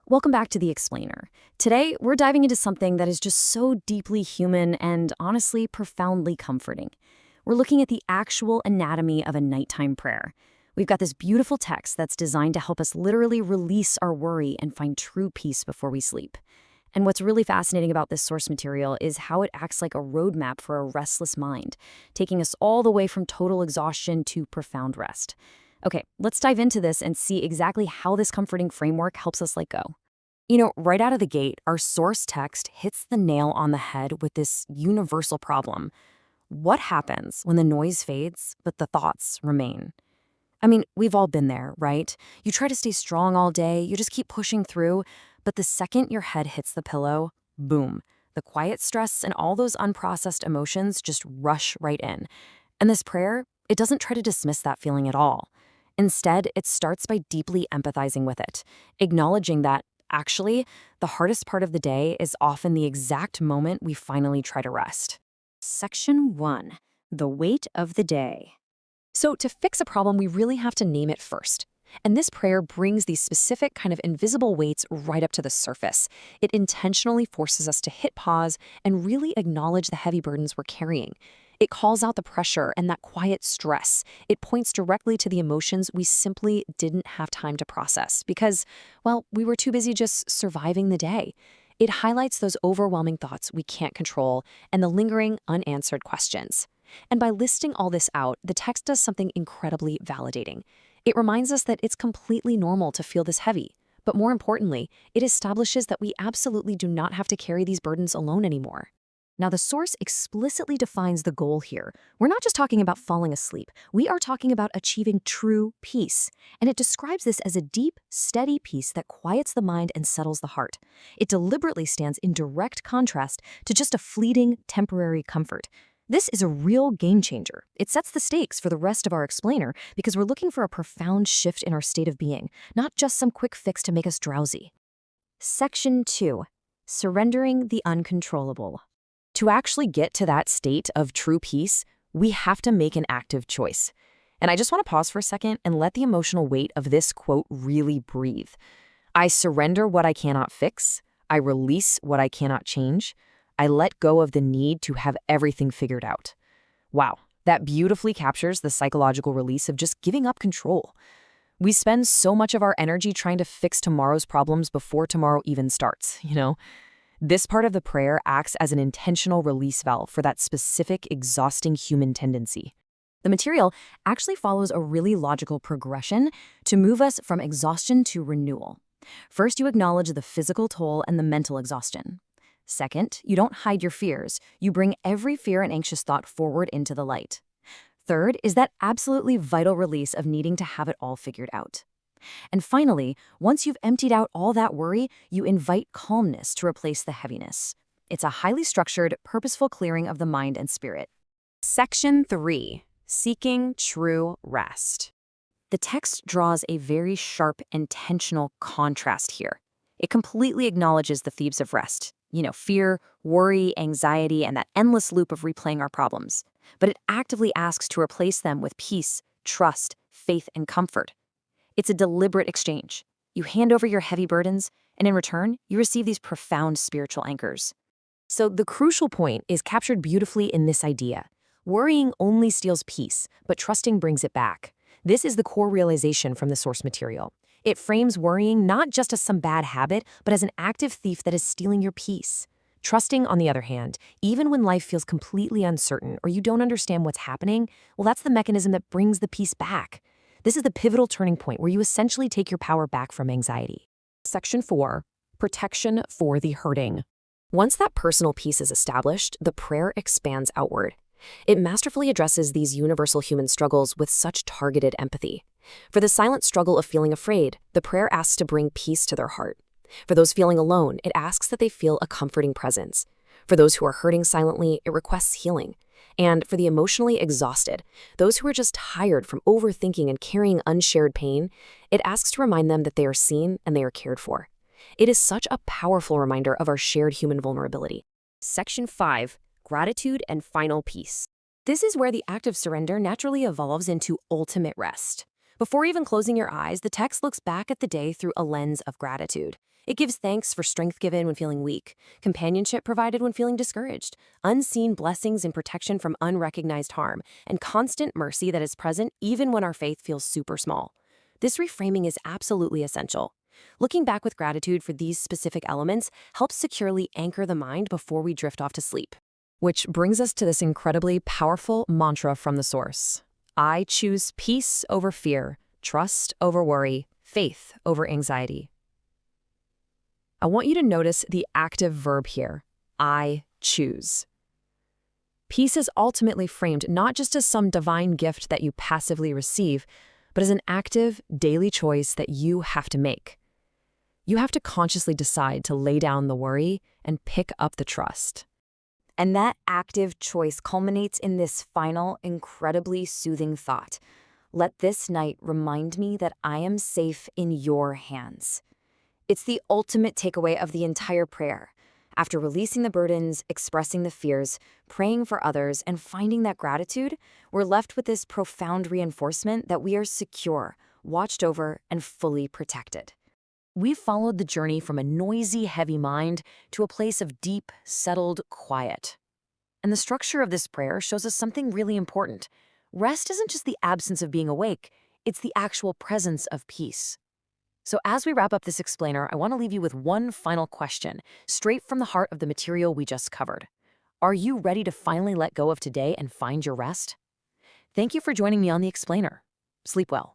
Welcome back to The Explainer. Today, we're diving into something that is just so deeply human and honestly profoundly comforting. We're looking at the actual anatomy of a nighttime prayer. We've got this beautiful text that's designed to help us literally release our worry and find true peace before we sleep. And what's really fascinating about this source material is how it acts like a roadmap for a restless mind, taking us all the way from total exhaustion to profound rest. Okay, let's dive into this and see exactly how this comforting framework helps us let go. Right out of the gate, our source text hits the nail on the head with this universal problem. What happens when the noise fades, but the thoughts remain? We've all been there, right? You try to stay strong all day, you just keep pushing through, but the second your head hits the pillow, boom, the quiet stress and all those unprocessed emotions just rush right in. And this prayer, it doesn't try to dismiss that feeling at all. Instead, it starts by deeply empathizing with it, acknowledging that, actually, the hardest part of the day is often the exact moment we finally try to rest. Section 1. The weight of the day. So to fix a problem, we really have to name it first. And this prayer brings these specific kind of invisible weights right up to the surface. It intentionally forces us to hit pause and really acknowledge the heavy burdens we're carrying. It calls out the pressure and that quiet stress. It points directly to the emotions we simply didn't have time to process because, well, we were too busy just surviving the day. It highlights those overwhelming thoughts we can't control and the lingering, unanswered questions. And by listing all this out, the text does something incredibly validating. It reminds us that it's completely normal to feel this heavy. But more importantly, it establishes that we absolutely do not have to carry these burdens alone anymore. Now, the source explicitly defines the goal here. We're not just talking about falling asleep. We are talking about achieving true peace. And it describes this as a deep, steady peace that quiets the mind and settles the heart. It deliberately stands in direct contrast to just a fleeting, temporary comfort. This is a real game changer. It sets the stakes for the rest of our explainer because we're looking for a profound shift in our state of being, not just some quick fix to make us drowsy. Section 2. Surrendering the uncontrollable. To actually get to that state of true peace, we have to make an active choice. And I just want to pause for a second and let the emotional weight of this quote really breathe. I surrender what I cannot fix. I release what I cannot change. I let go of the need to have everything figured out. Wow, that beautifully captures the psychological release of just giving up control. We spend so much of our energy trying to fix tomorrow's problems before tomorrow even starts. This part of the prayer acts as an intentional release valve for that specific, exhausting human tendency. The material actually follows a really logical progression to move us from exhaustion to renewal. First, you acknowledge the physical toll and the mental exhaustion. Second, you don't hide your fears. You bring every fear and anxious thought forward into the light. Third is that absolutely vital release of needing to have it all figured out. And finally, once you've emptied out all that worry, you invite calmness to replace the heaviness. It's a highly structured, purposeful clearing of the mind and spirit. Section 3. Seeking true rest. The text draws a very sharp, intentional contrast here. It completely acknowledges the thieves of rest. Fear, worry, anxiety, and that endless loop of replaying our problems. But it actively asks to replace them with peace, trust, faith, and comfort. It's a deliberate exchange. You hand over your heavy burdens, and in return, you receive these profound spiritual anchors. So the crucial point is captured beautifully in this idea. Worrying only steals peace, but trusting brings it back. This is the core realization from the source material. It frames worrying not just as some bad habit, but as an active thief that is stealing your peace. Trusting, on the other hand, even when life feels completely uncertain or you don't understand what's happening, well, that's the mechanism that brings the peace back. This is the pivotal turning point where you essentially take your power back from anxiety. Section 4. Protection for the hurting. Once that personal peace is established, the prayer expands outward. It masterfully addresses these universal human struggles with such targeted empathy. For the silent struggle of feeling afraid, the prayer asks to bring peace to their heart. For those feeling alone, it asks that they feel a comforting presence. For those who are hurting silently, it requests healing. And for the emotionally exhausted, those who are just tired from overthinking and carrying unshared pain, it asks to remind them that they are seen and they are cared for. It is such a powerful reminder of our shared human vulnerability. Section 5. Gratitude and final peace. This is where the act of surrender naturally evolves into ultimate rest. Before even closing your eyes, the text looks back at the day through a lens of gratitude. It gives thanks for strength given when feeling weak, companionship provided when feeling discouraged, unseen blessings and protection from unrecognized harm, and constant mercy that is present even when our faith feels super small. This reframing is absolutely essential. Looking back with gratitude for these specific elements helps securely anchor the mind before we drift off to sleep. Which brings us to this incredibly powerful mantra from the source. I choose peace over fear, trust over worry, faith over anxiety. I want you to notice the active verb here, I choose. Peace is ultimately framed not just as some divine gift that you passively receive, but as an active, daily choice that you have to make. You have to consciously decide to lay down the worry and pick up the trust. And that active choice culminates in this final, incredibly soothing thought. Let this night remind me that I am safe in your hands. It's the ultimate takeaway of the entire prayer. After releasing the burdens, expressing the fears, praying for others, and finding that gratitude, we're left with this profound reinforcement that we are secure, watched over, and fully protected. We've followed the journey from a noisy, heavy mind to a place of deep, settled quiet. And the structure of this prayer shows us something really important. Rest isn't just the absence of being awake, it's the actual presence of peace. So as we wrap up this explainer, I want to leave you with one final question, straight from the heart of the material we just covered. Are you ready to finally let go of today and find your rest? Thank you for joining me on the explainer. Sleep well.